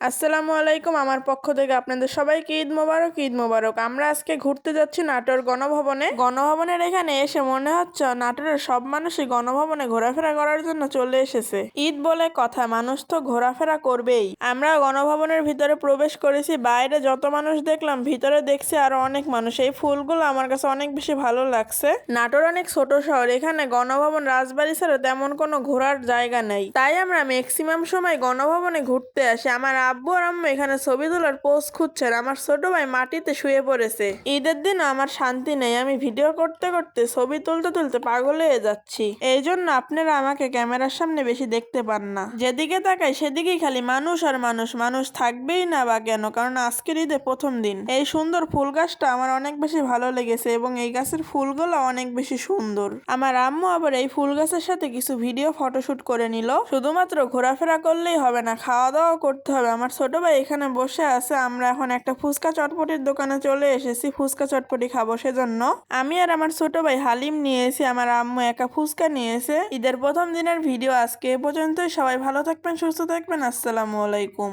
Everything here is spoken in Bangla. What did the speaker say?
আসসালামু আলাইকুম। আমার পক্ষ থেকে আপনাদের সবাইকে ঈদ মোবারক। ঈদ মোবারক। আমরা আজকে ঘুরতে যাচ্ছি নাটোর গণভবনে। গণভবনের এখানে এসে মনে হচ্ছে নাটোরের সব মানুষই গণভবনে ঘোরাফেরা করার জন্য চলে এসেছে। ঈদ বলে কথা, মানুষ তো ঘোরাফেরা করবেই। আমরা গণভবনের ভিতরে প্রবেশ করেছি, বাইরে যত মানুষ দেখলাম ভিতরে দেখছি আরো অনেক মানুষ। এই ফুলগুলো আমার কাছে অনেক বেশি ভালো লাগছে। নাটোর অনেক ছোট শহর, এখানে গণভবন রাজবাড়ি ছাড়া তেমন কোনো ঘোরার জায়গা নেই, তাই আমরা ম্যাক্সিমাম সময় গণভবনে ঘুরতে আসি। আমার আব্বু আর আম্মু এখানে ছবি তোলার পোজ খুঁজছেন, আমার ছোট ভাই মাটিতে শুয়ে পড়েছে। ঈদের দিন আমার শান্তি নেই, আমি ভিডিও করতে করতে ছবি তুলতে তুলতে পাগল হয়ে যাচ্ছি। এই জন্য আপনারা আমাকে ক্যামেরার সামনে বেশি দেখতে পান না, যেদিকে তাকাই সেদিকেই খালি মানুষ আর মানুষ। মানুষ থাকবেই না বা কেন, কারণ আজকের ঈদে প্রথম দিন। এই সুন্দর ফুল গাছটা আমার অনেক বেশি ভালো লেগেছে এবং এই গাছের ফুলগুলো অনেক বেশি সুন্দর। আমার আম্মু আবার এই ফুল গাছের সাথে কিছু ভিডিও ফটোশুট করে নিল। শুধুমাত্র ঘোরাফেরা করলেই হবে না, খাওয়া দাওয়া করতে হবে। আমার ছোট ভাই এখানে বসে আছে, আমরা এখন একটা ফুচকা চটপটির দোকানে চলে এসেছি ফুচকা চটপটি খাবো। সেজন্য আমি আর আমার ছোট ভাই হালিম নিয়েছি, আমার আম্মু একা ফুচকা নিয়েছে। ঈদের প্রথম দিনের ভিডিও আজকে এ পর্যন্তই। সবাই ভালো থাকবেন, সুস্থ থাকবেন। আসসালামু আলাইকুম।